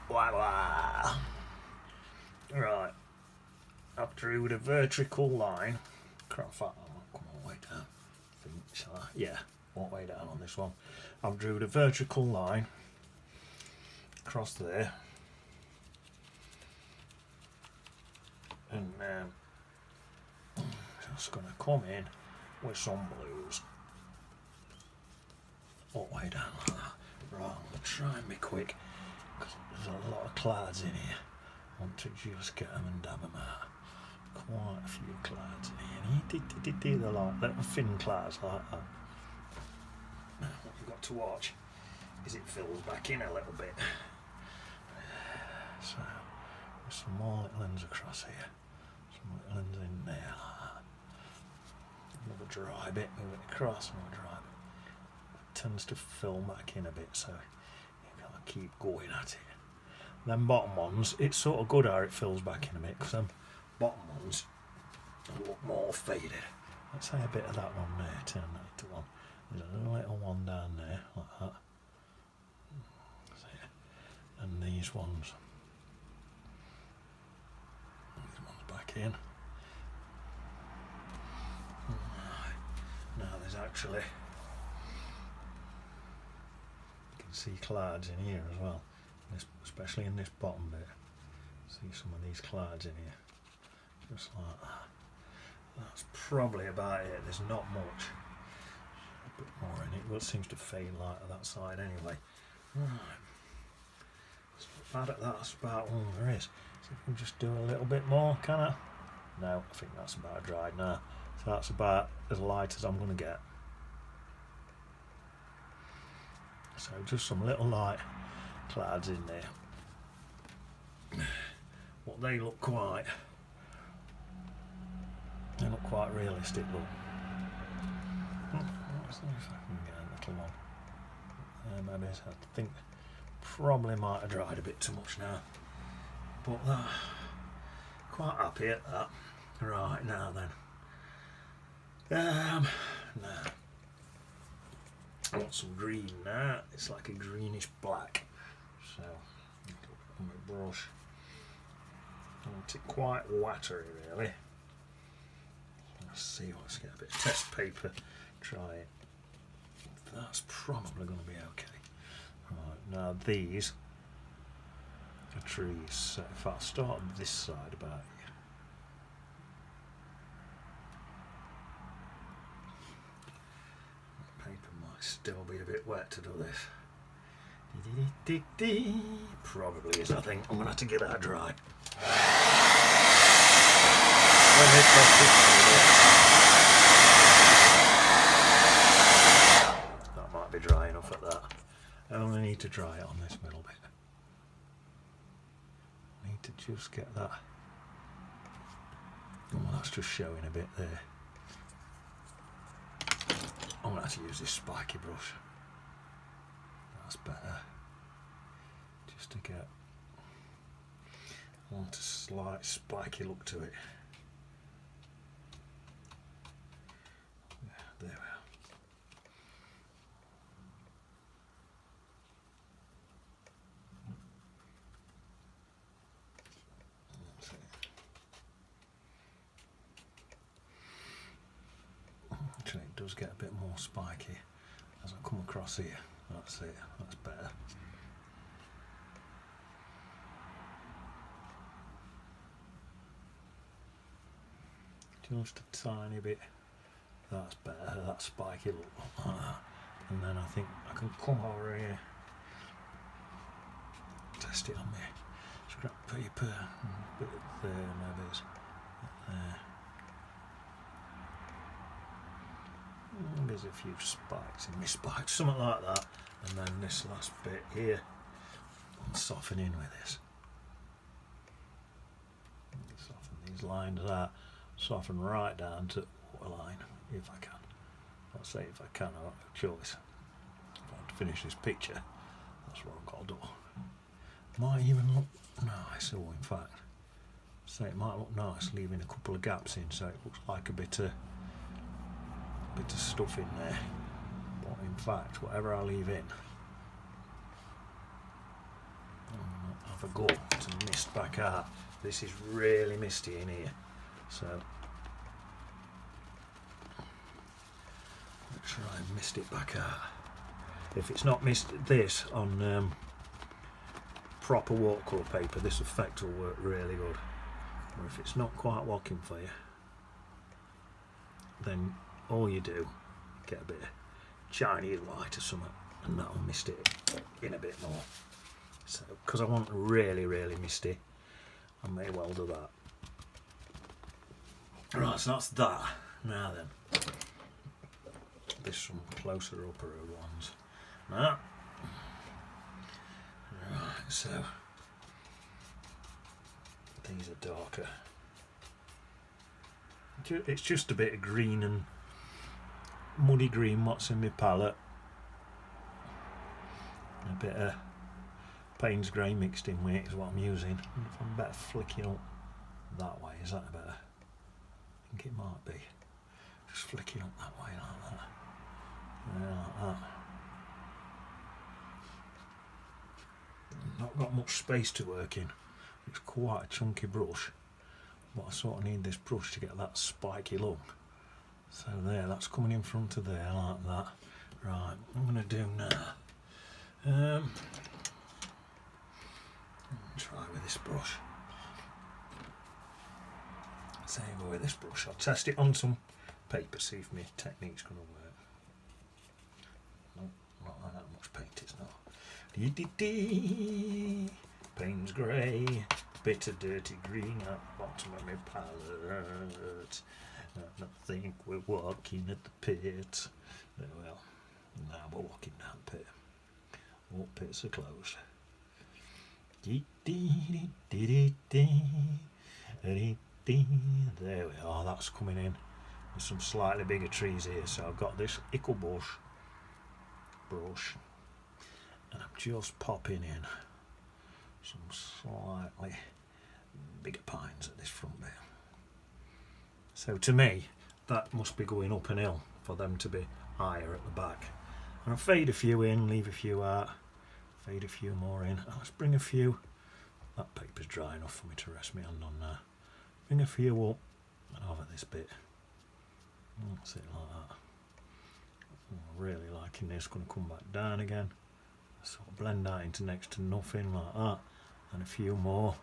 Voila! Right, I've drew the vertical line. Crap, come all the way down. Yeah, all the way down on this one. I've drew the vertical line across there. And just going to come in with some blues all the way down like that. Right, I'm going to try and be quick because there's a lot of clouds in here. I want to just get them and dab them out. Quite a few clouds in here. They're like little thin clouds like that. Now what you've got to watch is it fills back in a little bit. So there's some more little ends across here. Some little ends in there like that. Another dry bit, move it across, another dry bit. It tends to fill back in a bit, so you've got to keep going at it. Them bottom ones, it's sort of good how it fills back in a bit, because them bottom ones look more faded. Let's say a bit of that one there, turn that into one. There's a little one down there, like that. And these ones back in. Now there's actually, you can see clouds in here as well, especially in this bottom bit. See some of these clouds in here, just like that. That's probably about it. There's not much. A bit more in it, but it seems to fade light that side anyway. Right. It's not bad at that. That's about all there is. So I can just do a little bit more, can I? No, I think that's about dried now. So that's about as light as I'm going to get. So just some little light clouds in there. What they look quite realistic look. Let's see if I can get a little one. Maybe I think probably might have dried a bit too much now. But quite happy at that. Right, now then. Now I want some green now. It's like a greenish black. So on my brush. I want it quite watery really. Let's see, let's get a bit of test paper. Try it. That's probably going to be okay. Right, now these are trees. So if I start on this side about here. The paper might still be a bit wet to do this. Probably is, I think. I'm going to have to get that dry. That might be dry enough at that. I only need to dry it on this middle bit. I need to just get that. Oh, that's just showing a bit there. I'm going to have to use this spiky brush. That's better. Just to get, I want a slight spiky look to it. Yeah, there we are. Actually, it does get a bit more spiky as I come across here. That's it, that's better. Just a tiny bit. That's better, that spiky look like that. And then I think I can come over here, test it on me scrap paper, a bit there, maybe it's there. There's a few spikes in my spikes, something like that. And then this last bit here, I'm softening with this. Soften these lines out, soften right down to waterline if I can. I'll say if I can, I've got no choice. If I have to finish this picture, that's what I've got to do. Might even look nice, or in fact, say it might look nice leaving a couple of gaps in so it looks like a bit of stuff in there, but in fact whatever I leave in, I have a go to mist back out. This is really misty in here, so let's try and mist it back out. If it's not misted this on proper watercolour paper, this effect will work really good. Or if it's not quite working for you, then all you do, get a bit of Chinese light or something, and that'll mist it in a bit more. So, because I want really, really misty, I may well do that. Right, so that's that. Now then, there's some closer upper ones. Now, right, so these are darker. It's just a bit of green and muddy green what's in my palette. A bit of Payne's grey mixed in with it is what I'm using. If I'm better flicking up that way, is that better? I think it might be. Just flicking up that way like that. Yeah, like that. Not got much space to work in. It's quite a chunky brush, but I sort of need this brush to get that spiky look. So there, that's coming in front of there like that. Right, I'm going to do now. Try with this brush. Say go with this brush. I'll test it on some paper, see if my technique's going to work. No, not like that much paint, it's not. Dee-dee-dee. Payne's grey, bit of dirty green at the bottom of my palette. And I think we're walking at the pit. Well, now we're walking down the pit. All pits are closed. There we are, that's coming in. There's some slightly bigger trees here, so I've got this ickle brush, and I'm just popping in some slightly bigger pines at this front bit. So to me, that must be going up an hill for them to be higher at the back. And I'll fade a few in, leave a few out, fade a few more in. Let's bring a few. That paper's dry enough for me to rest my hand on now. Bring a few up and over this bit. That's it like that. I'm really liking this. Going to come back down again. Sort of blend that into next to nothing like that. And a few more.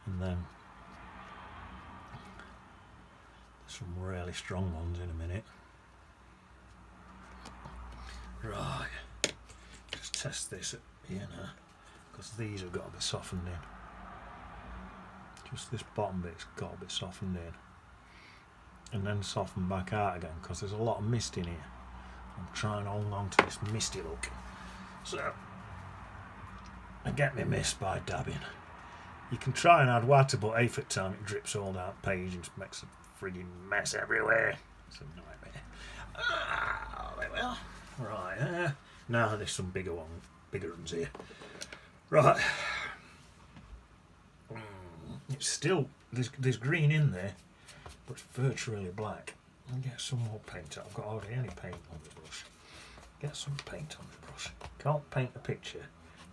And then some really strong ones in a minute. Right. Just test this here now. Because these have got to be softened in. Just this bottom bit's got to be softened in. And then soften back out again, because there's a lot of mist in here. I'm trying to hold on to this misty look. So, I get my mist by dabbing. You can try and add water, but half at the time it drips all down the page and makes a frigging mess everywhere. It's a nightmare. There we are. Right, now there's some bigger ones here. Right. It's still, there's green in there, but it's virtually black. I'll get some more paint. I've got hardly any paint on the brush. Get some paint on the brush. Can't paint a picture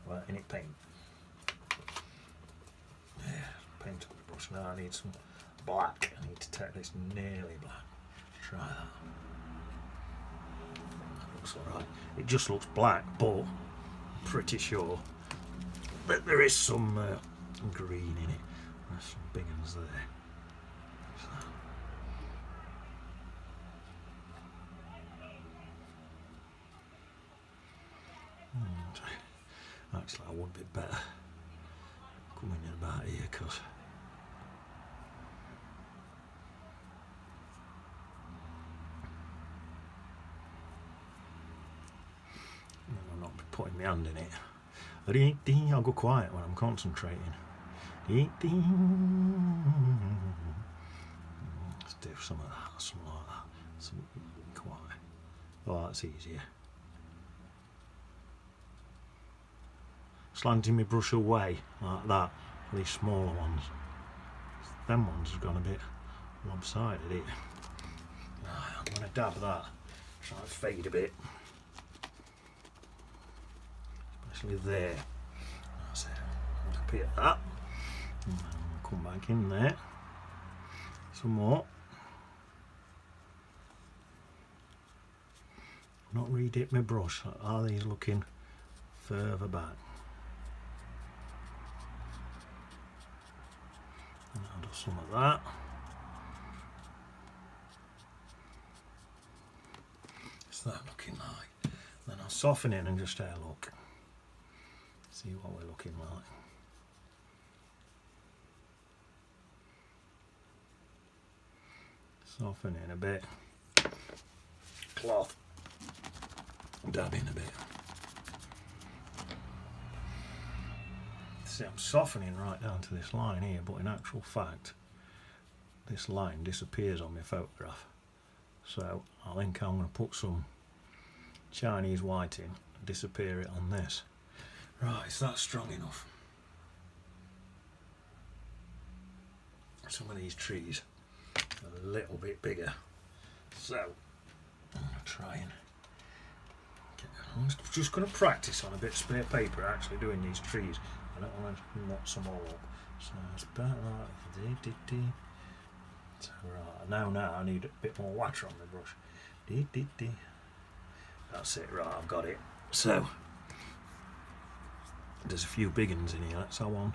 without any paint. Yeah, paint on the brush. Now I need some black. I need to take this nearly black. Try that. That looks alright. It just looks black, but I'm pretty sure that there is some green in it. There's some big ones there. So. Actually, I would be better coming in about here, because I'll not be putting my hand in it. I'll go quiet when I'm concentrating. Let's do some of that, something like that. Some quiet. Oh, that's easier. Slanting my brush away like that. These smaller ones. Them ones have gone a bit lopsided here. I'm going to dab that. Try and fade a bit. Especially there. That's it. happy at that. And then I'll come back in there. Some more. Not redip my brush. Are these looking further back? And I'll do some of that. What's that looking like? Then I'll soften it and just have a look. See what we're looking like. Soften it a bit. Cloth. Dab in a bit. See, I'm softening right down to this line here, but in actual fact, this line disappears on my photograph. So I think I'm going to put some Chinese white in and disappear it on this. Right, is that strong enough? Some of these trees are a little bit bigger. So I'm going to try and I'm just going to practice on a bit of spare paper actually doing these trees. I don't want to knot some all up. So it's about like so right, now I need a bit more water on the brush. That's it, right, I've got it. So there's a few big ones in here. Let's have one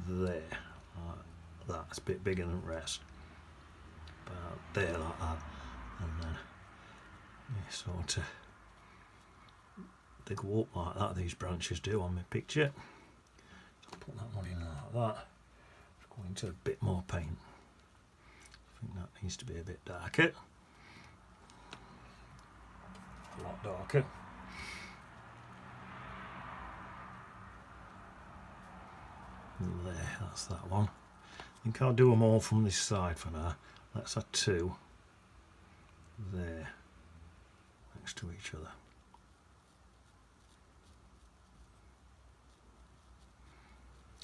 there. Like that's a bit bigger than the rest. About there like that. And then you sort of they go up like that, these branches do on my picture. I'll put that one in like that. Just go into a bit more paint. I think that needs to be a bit darker. A lot darker. There, that's that one. I think I'll do them all from this side for now. Let's have two there next to each other.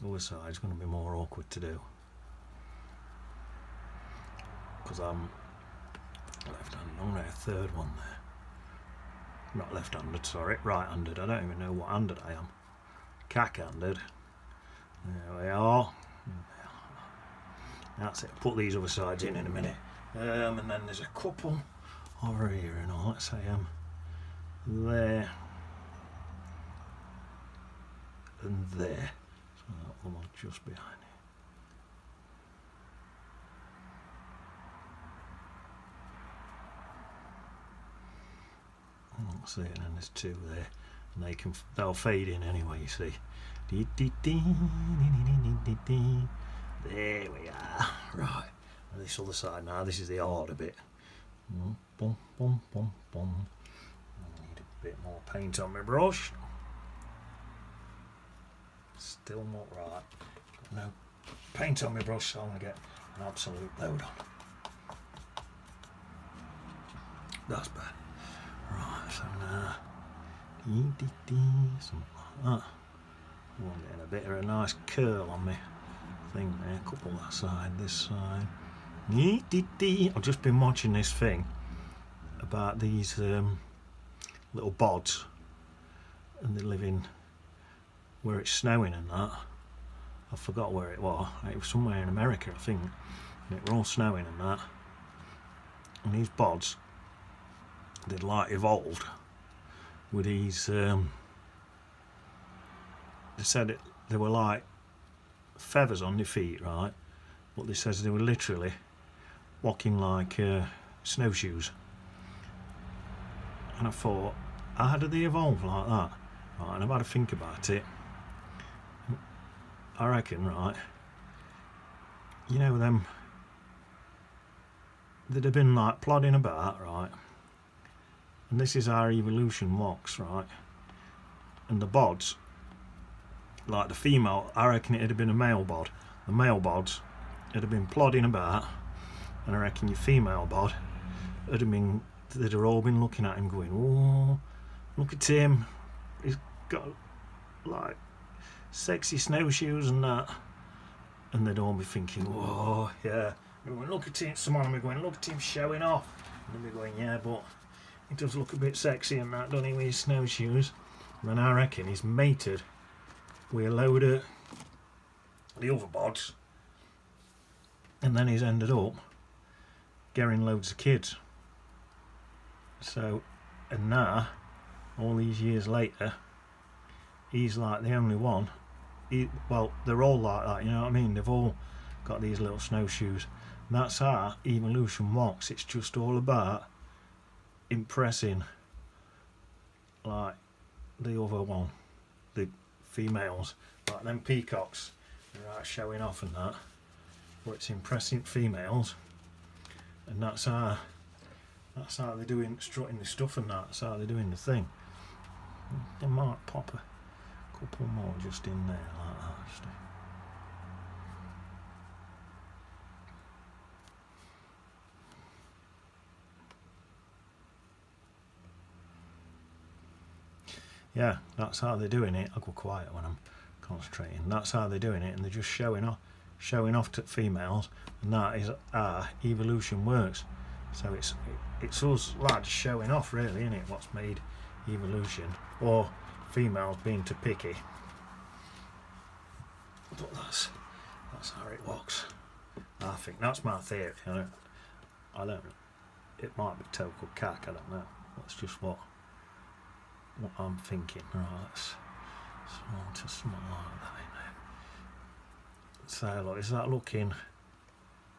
The other side's going to be more awkward to do because I'm left-handed. I'm going to have a third one there. Not left-handed, sorry, right-handed. I don't even know what handed I am. Cack-handed. There we are. That's it. Put these other sides in a minute. And then there's a couple over here and all. Let's say there and there. So that one just behind it. See, and then there's two there, and they'll fade in anyway. You see. There we are. Right. And this other side now. This is the harder bit. I need a bit more paint on my brush. Still not right. Got no paint on my brush, so I'm going to get an absolute load on. That's bad. Right, so now something like that. I'm getting a bit of a nice curl on me thing there. A couple that side, this side. I've just been watching this thing about these little bods, and they live in where it's snowing and that. I forgot where it was. It was somewhere in America, I think. And it was all snowing and that. And these bods, they'd like evolved with these. They said they were like feathers on their feet, right? But they says they were literally walking like snowshoes. And I thought, how did they evolve like that? Right, and I've had to think about it. I reckon, right, you know them, they'd have been like plodding about, right, and this is how evolution works, right, and the bods, like the female, I reckon it'd have been a male bod. The male bods would have been plodding about, and I reckon your female bod would have been, they'd have all been looking at him going, oh, look at him, he's got like sexy snowshoes and that, and they'd all be thinking, whoa, yeah, and going, look at him, someone would be going, look at him showing off, and they'd be going, yeah, but he does look a bit sexy and that, doesn't he, with his snowshoes? And then I reckon he's mated with a load of the other bods, and then he's ended up getting loads of kids. So, and now, all these years later, he's like the only one. Well, they're all like that, you know what I mean? They've all got these little snowshoes. And that's how evolution works. It's just all about impressing, like the other one, the females, like them peacocks. They're out showing off and that, but it's impressing females, and that's how they're doing, strutting the stuff and that. That's how they're doing the thing. They might pop a couple more just in there like that. Just yeah, that's how they're doing it. I'll go quiet when I'm concentrating. That's how they're doing it, and they're just showing off to females, and that is how evolution works. So it's us lads showing off, really, isn't it? What's made evolution, or females being too picky. But that's how it works. I think that's my theory. I don't. It might be total cack. I don't know. That's just what I'm thinking. Right, let's to something like that in there. So look, is that looking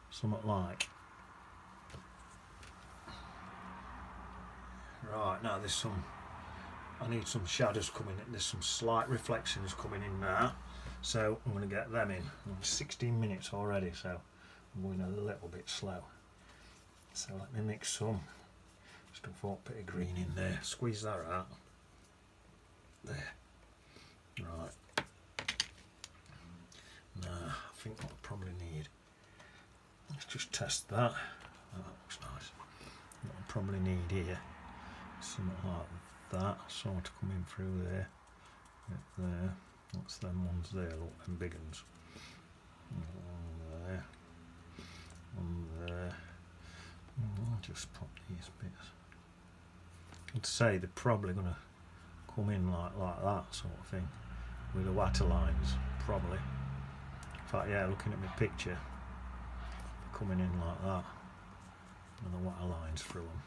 something like? Right, now there's some, I need some shadows coming in. There's some slight reflections coming in now, so I'm going to get them in. I'm 16 minutes already, so I'm going a little bit slow. So let me mix some stuff up, bit of green in there, squeeze that out. There. Right. Now, I think what I probably need, let's just test that. Oh, that looks nice. What I probably need here, something like that, sort of coming through there. There. What's them ones there? Look, them big ones. One there. One there. I'll just pop these bits. I'd say they're probably going to come in like that sort of thing, with the water lines, probably. In fact, yeah, looking at my picture, coming in like that, with the water lines through them.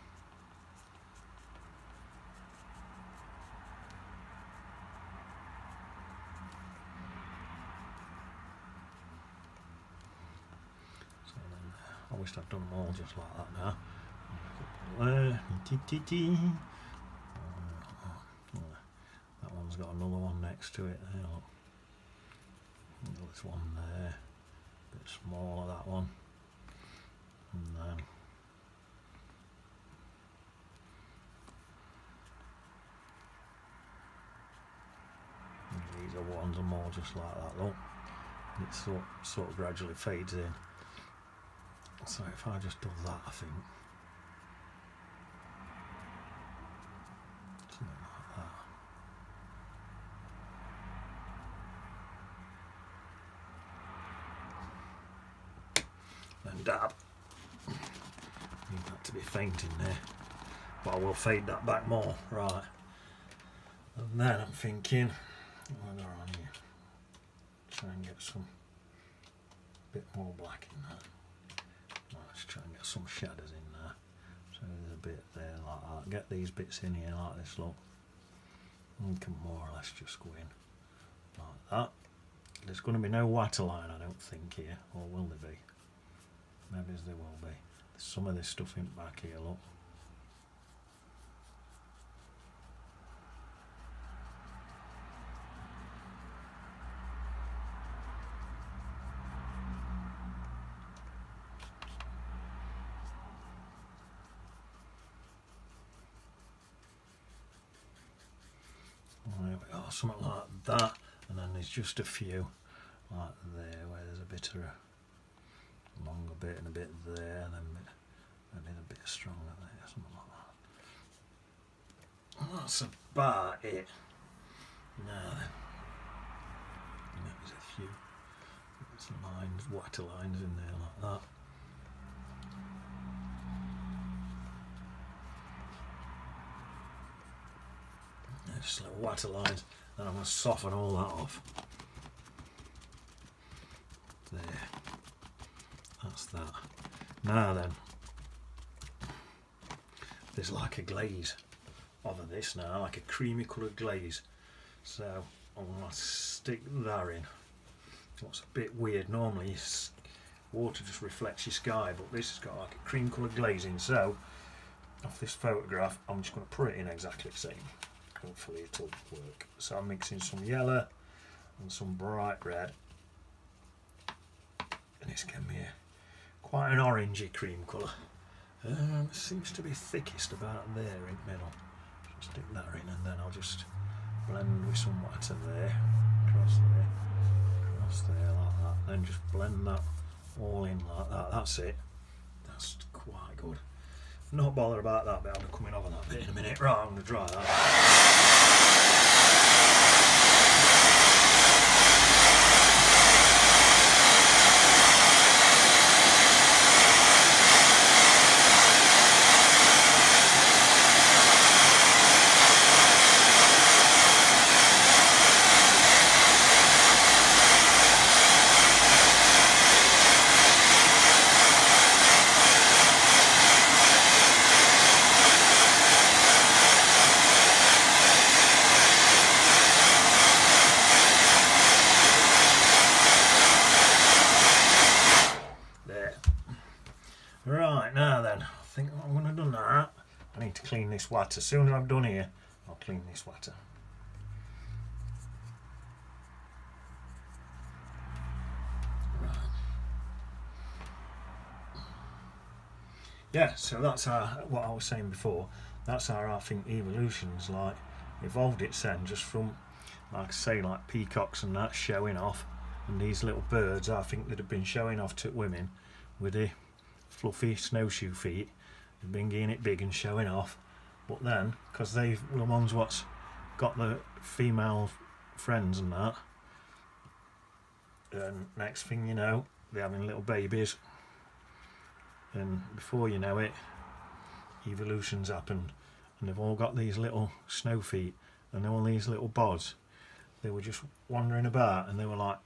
So then, I wish I'd done them all just like that now. That one's got another one next to it there. This one there, a bit smaller, that one, and then these other ones are more just like that, look. It sort of gradually fades in. So if I just do that, I think something like that. And dab. Need that to be faint in there, but I will fade that back more. Right. And then I'm thinking, what are on here? Try and get some bit more black in that. Let's try and get some shadows in there. So there's a bit there like that. Get these bits in here like this, look. And can more or less just go in like that. There's going to be no waterline, I don't think, here, or will there be? Maybe there will be. There's some of this stuff in back here, look. There we go, something like that, and then there's just a few like there where there's a bit of a longer bit and a bit there, and then maybe a bit stronger there, something like that. And that's about it. Now then, there's a few lines, water lines in there like that. Just little water lines, then I'm going to soften all that off. that's that. Now then, there's like a glaze over this now, like a creamy coloured glaze. So I'm going to stick that in. What's a bit weird, normally water just reflects your sky, but this has got like a cream coloured glazing. So off this photograph, I'm just going to put it in exactly the same. Hopefully it'll work. So I'm mixing some yellow and some bright red, and it's going to be quite an orangey cream colour. It seems to be thickest about there in the middle. Just stick that in, and then I'll just blend with some water there, across there like that. Then just blend that all in like that. That's it. That's quite good. Not bother about that bit. I'll be coming over that bit in a minute. Right, I'm going to dry that. Right, now then, I think I'm going to do that. I need to clean this water. As soon as I've done here, I'll clean this water. Right. Yeah, so that's what I was saying before. That's how I think evolution's like evolved its then, just from, like I say, like peacocks and that showing off, and these little birds I think that have been showing off to women with the fluffy snowshoe feet. They've been getting it big and showing off, but then because they've the ones what's got the female friends and that, and next thing you know they're having little babies, and before you know it evolution's happened, and they've all got these little snow feet and all these little bods. They were just wandering about and they were like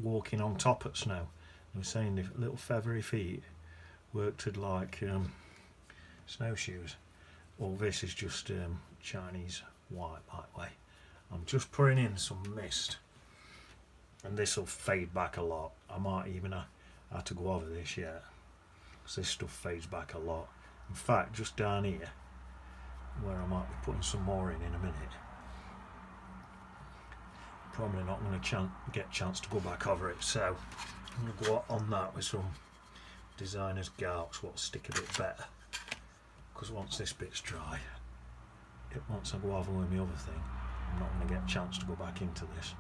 walking on top of snow. They were saying the little feathery feet worked at like snowshoes. All this is just Chinese white, by the way. I'm just putting in some mist, and this will fade back a lot. I might even have to go over this yet, because this stuff fades back a lot. In fact, just down here, where I might be putting some more in a minute. Probably not going to get a chance to go back over it, so I'm going to go on that with some designer's gouts, what'll stick a bit better. Because once this bit's dry, once I go over with my other thing, I'm not going to get a chance to go back into this.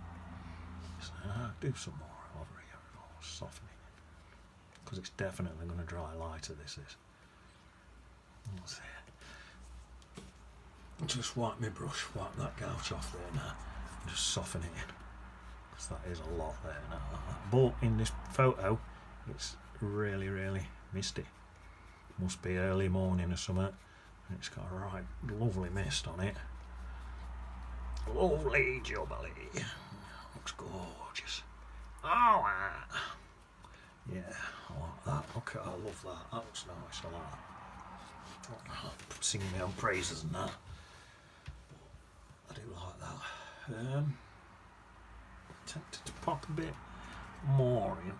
So I'll do some more over here and I'll soften it. Because it's definitely going to dry lighter, this is. Let's see. Just wipe my brush, wipe that gouch off there now, and just soften it in. Because that is a lot there now. But in this photo, it's really, really misty. Must be early morning or something. And it's got a right lovely mist on it. Lovely jubbly. Looks gorgeous. Oh, yeah, I like that. Look at, I love that. That looks nice. I like that. Singing my own praises and that. I do like that. Tempted to pop a bit more in.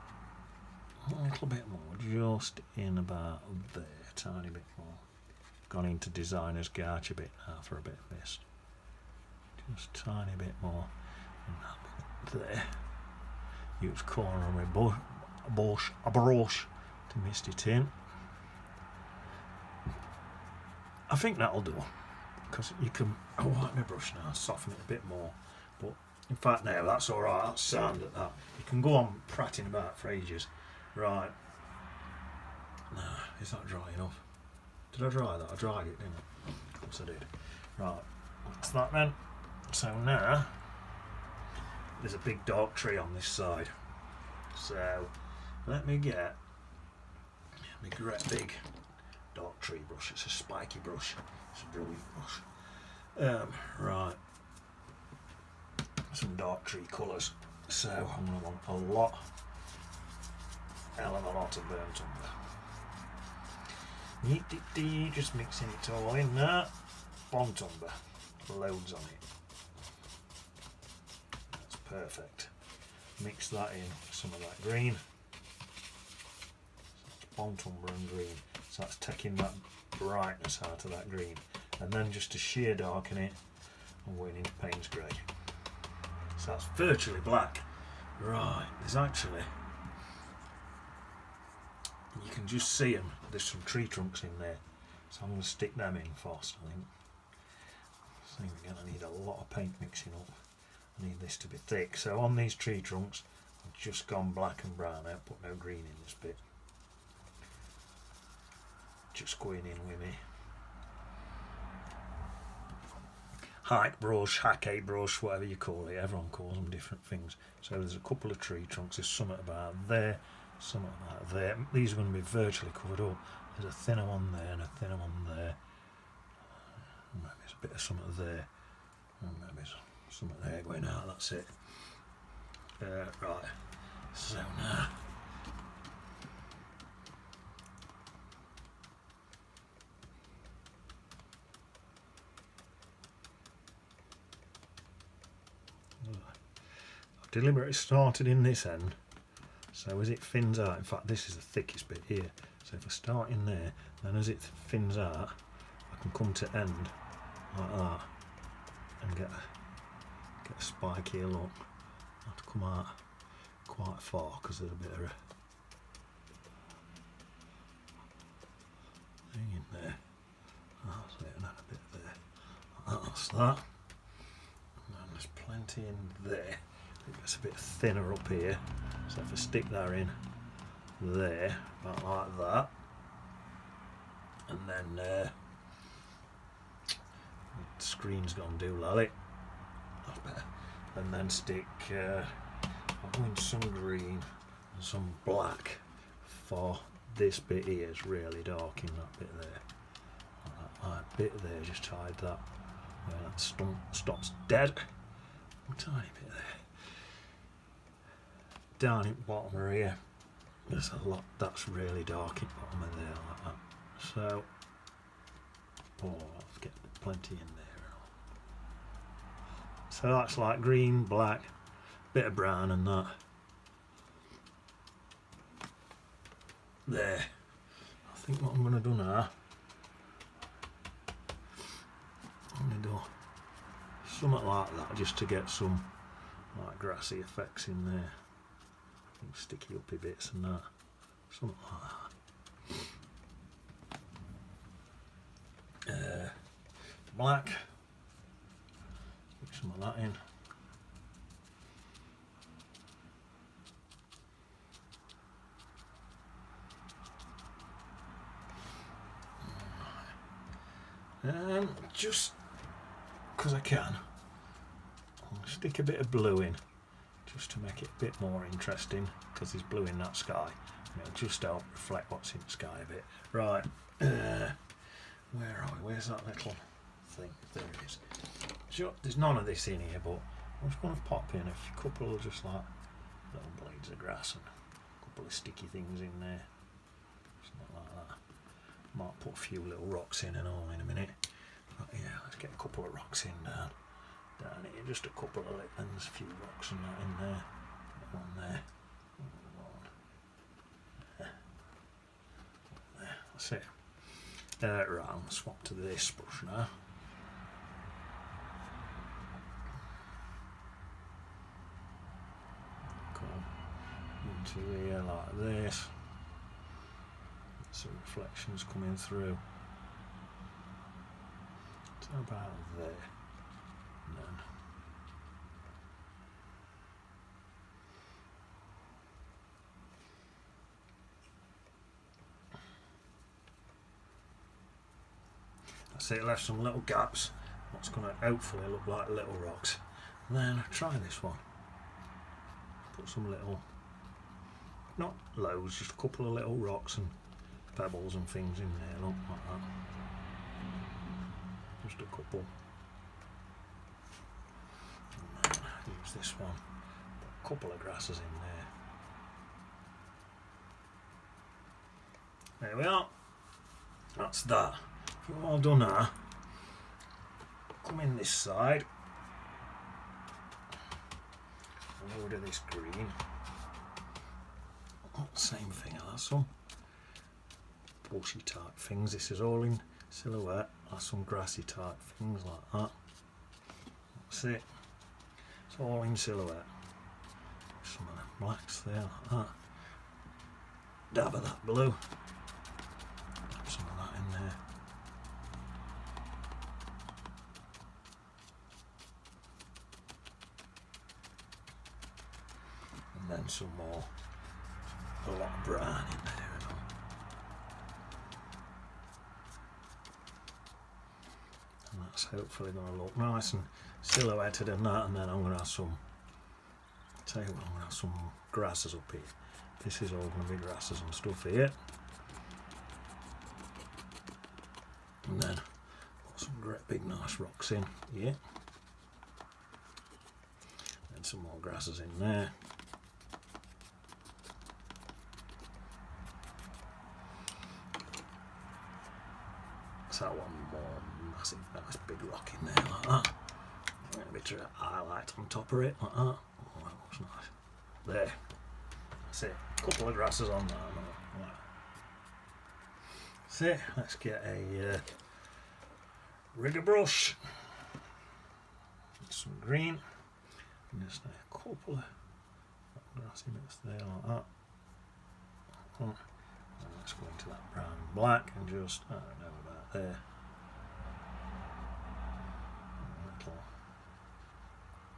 A little bit more, just in about there, a tiny bit more. Gone into designer's gouch a bit now for a bit of mist. Just a tiny bit more in that bit there. Use corner of my brush to mist it in. I think that'll do, because you can wipe my brush now, soften it a bit more. But in fact, now that's all right. That's sound at that. You can go on prattling about for ages. Right. Nah, is that dry enough? Did I dry that? I dried it, didn't I? Of course I did. Right. That's that then. So now there's a big dark tree on this side. So let me get my great big dark tree brush. It's a spiky brush. It's a brilliant brush. Right. Some dark tree colours. So I'm going to want a lot hell of a lot of burnt umber. Just mixing it all in there. Burnt umber, loads on it. That's perfect. Mix that in with some of that green. So that's burnt umber and green. So that's taking that brightness out of that green. And then just to sheer darken it, I'm going into Payne's Grey. So that's virtually black. Right, there's actually, you can just see them, there's some tree trunks in there, so I'm going to stick them in first, I think. So we're going to need a lot of paint mixing up. I need this to be thick, so on these tree trunks I've just gone black and brown, I've put no green in this bit. Just going in with me hike brush, hackey brush, whatever you call it, everyone calls them different things. So there's a couple of tree trunks, there's something about there, something about there. These are going to be virtually covered up. There's a thinner one there and a thinner one there. Maybe there's a bit of something there, and maybe something there going out, that's it. Right, so now I've deliberately started in this end, so as it thins out, in fact this is the thickest bit here, so if I start in there, then as it thins out I can come to end like that and get a spikier look. I have to come out quite far because there's a bit of a thing in there. That's it, and then a bit there. That's that. And then there's plenty in there. It gets a bit thinner up here, so if I stick that in there, about like that, and then the screen's gone doolally, that's better. And then stick, I'll go into some green and some black for this bit here. It's really dark in that bit there. That bit there, just hide that where that stump stops dead. A tiny bit there. Down at the bottom of here, there's a lot that's really dark at the bottom of there like that. So, I'll get plenty in there. So that's like green, black, bit of brown and that. There. I think what I'm going to do now, I'm going to do something like that just to get some like grassy effects in there. Sticky uppy bits and that. Something like that. Black. Put some of that in. And just because I can, I'll stick a bit of blue in just to make it a bit more interesting, because there's blue in that sky and it'll just help reflect what's in the sky a bit. Right, where are we? Where's that little thing? There it is. Sure, there's none of this in here, but I'm just going to pop in a couple of just like little blades of grass and a couple of sticky things in there. Something like that. Might put a few little rocks in and all in a minute. But yeah, let's get a couple of rocks in down here, just a couple of litlins, a few rocks and that in there. One there. One there. There. That's it. Right, I'll swap to this brush now. Come into here like this. Some reflections coming through. So about there. And then that's it, left some little gaps. What's going to hopefully look like little rocks. And then try this one. Put some little, not loads, just a couple of little rocks and pebbles and things in there, look like that. Just a couple. And then use this one. Put a couple of grasses in there. There we are. That's that. What I've done now, come in this side, load of this green. Same thing, that's some bushy type things. This is all in silhouette. That's some grassy type things like that. That's it. It's all in silhouette. Some of them blacks there like that. Dab of that blue. Put some of that in there. And then some more. A lot of brown in there and all. And that's hopefully going to look nice and silhouetted and that, and then I'm going to have some, tell you what, I'm going to have some grasses up here. This is all going to be grasses and stuff here. And then put some great big nice rocks in here. And some more grasses in there. That one more massive, nice big rock in there like that. A bit of highlight on top of it like that. Oh, that looks nice. There. That's it. A couple of grasses on that. Right. That's it. Let's get a rigger brush. Some green. And just a couple of grassy bits there like that. And let's go into that brown and black and just, I don't know about there. A little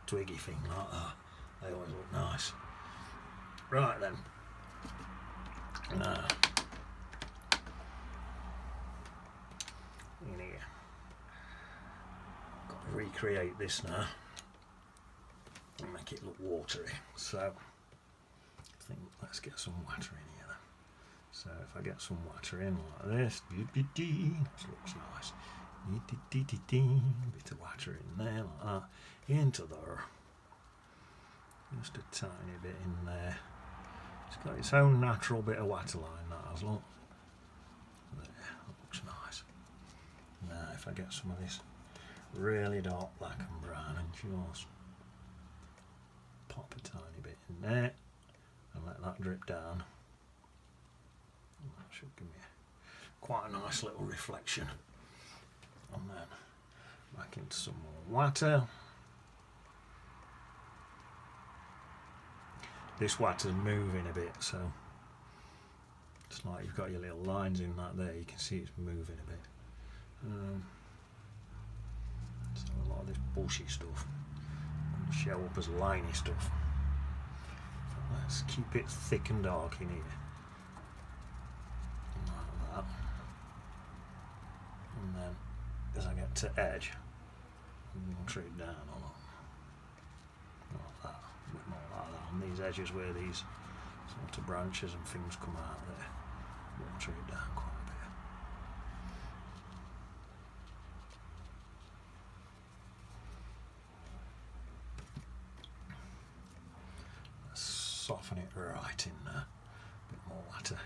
twiggy thing like that. They always look nice. Right then. Now, in here, I've got to recreate this now and make it look watery. So, I think let's get some water in here then. So if I get some water in like this, that looks nice. Bit of water in there like that, into there. Just a tiny bit in there. It's got its own natural bit of waterline, that has, look. There, that looks nice. Now if I get some of this really dark black and brown and just pop a tiny bit in there and let that drip down. That should give me quite a nice little reflection. And then back into some more water. This water's moving a bit, so it's like you've got your little lines in that there. You can see it's moving a bit. So a lot of this bushy stuff will show up as liney stuff. So let's keep it thick and dark in here. Like that. And then as I get to edge, water it down a lot. Like that. A bit more like that. On these edges where these sort of branches and things come out there, water it down quite a bit. Let's soften it right in there. A bit more water.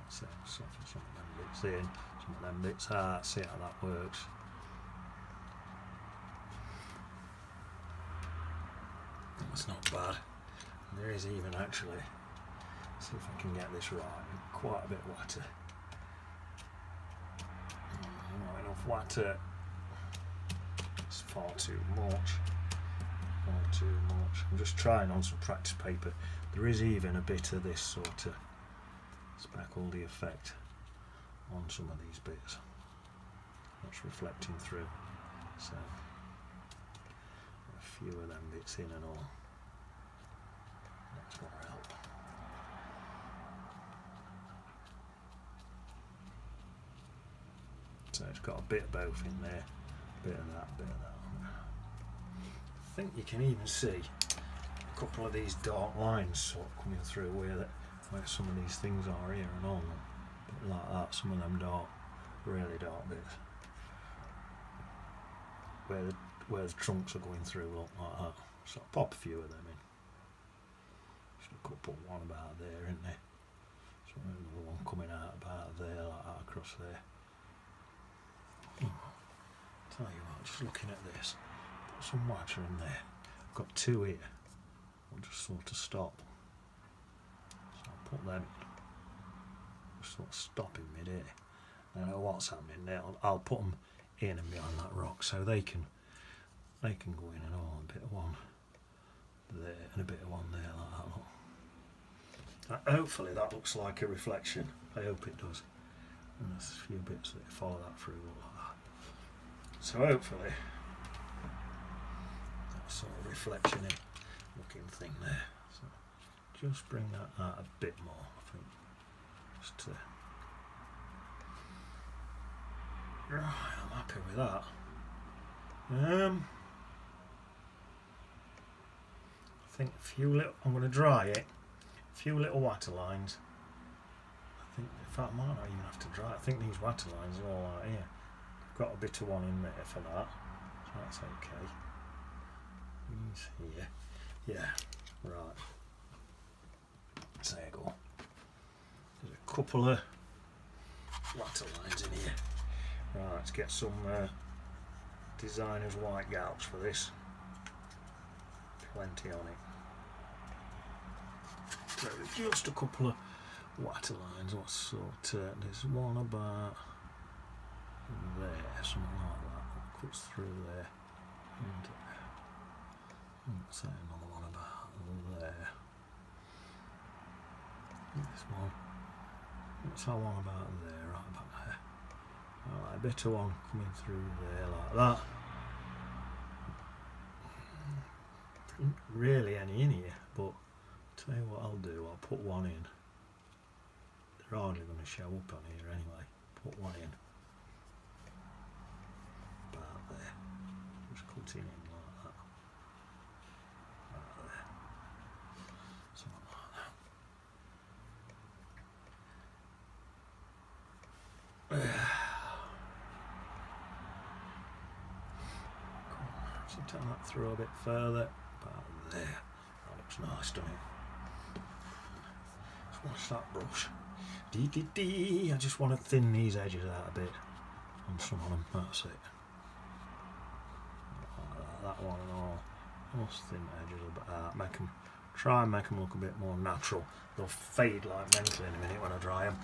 So soften some of them bits in, some of them bits out, see how that works. That's not bad. And there is even actually, see if I can get this right, quite a bit of water. Not enough water. It's far too much. Far too much. I'm just trying on some practice paper. There is even a bit of this sort of speckledy effect on some of these bits. That's reflecting through. So a few of them bits in and all. That's going to help. So it's got a bit of both in there, bit of that, bit of that. I think you can even see a couple of these dark lines sort of coming through where some of these things are here and all. A bit like that, some of them dark, really dark bits. Where where the trunks are going through, look like that. So I'll pop a few of them in. Just a couple, one about there, isn't there? So another one coming out about there, like that, across there. Tell you what, just looking at this, put some water in there. I've got two here. I'll just sort of stop. So I'll put them in. Just sort of stop in mid-air. I don't know what's happening there. I'll put them in and behind that rock so they can go in and all. A bit of one there and a bit of one there like that. Look. Hopefully that looks like a reflection. I hope it does. And there's a few bits that follow that through like that. So hopefully that sort of reflection in looking thing there. So just bring that out a bit more, I think. Just to right, I'm happy with that. I think a few little, I'm going to dry it, a few little water lines. I think, in fact, I might not even have to dry it. I think these water lines are all out here. I've got a bit of one in there for that, so that's okay. These here, yeah, right. So there you go. There's a couple of water lines in here. Right, let's get some designer's white gouts for this. Plenty on it. So just a couple of water lines. What sort? There's one about there, something like that. That cuts through there. And say another one about there. This one. What's that one about there? Right about there. Alright, a bit of one coming through there like that. Isn't really any in here, but tell you what I'll do, I'll put one in. They're hardly going to show up on here anyway. Put one in. About there. Just cutting in like that. Right there. Something like that. So turn that through a bit further. About there. That looks nice, doesn't it? So what's that brush? I just want to thin these edges out a bit on some of them. That's it. Like that one and all. Just thin edges a bit out. Try and make them look a bit more natural. They'll fade like mental in a minute when I dry them.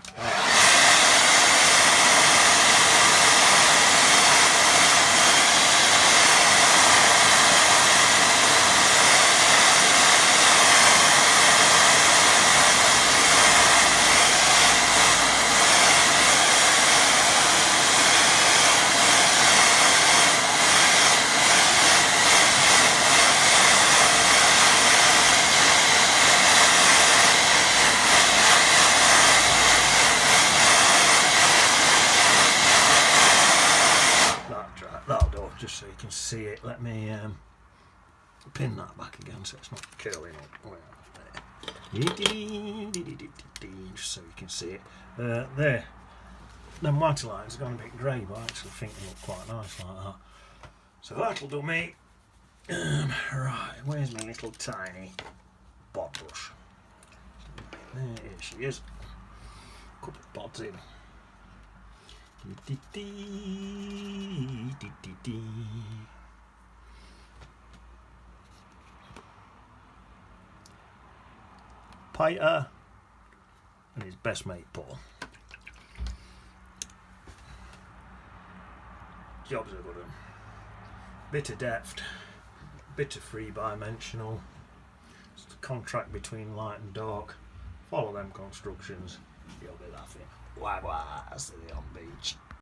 Just so you can see it, let me pin that back again so it's not curling up. There. Just so you can see it. There. Them white lines are going a bit grey, but I actually think they look quite nice like that. So that'll do me. Right, where's my little tiny bod brush? There she is. Couple of bods in. Peter and his best mate Paul. Job's a good one. Bit of depth, bit of three-dimensional. It's the contract between light and dark. Follow them constructions, you'll be laughing. Wag-wag, city on beach.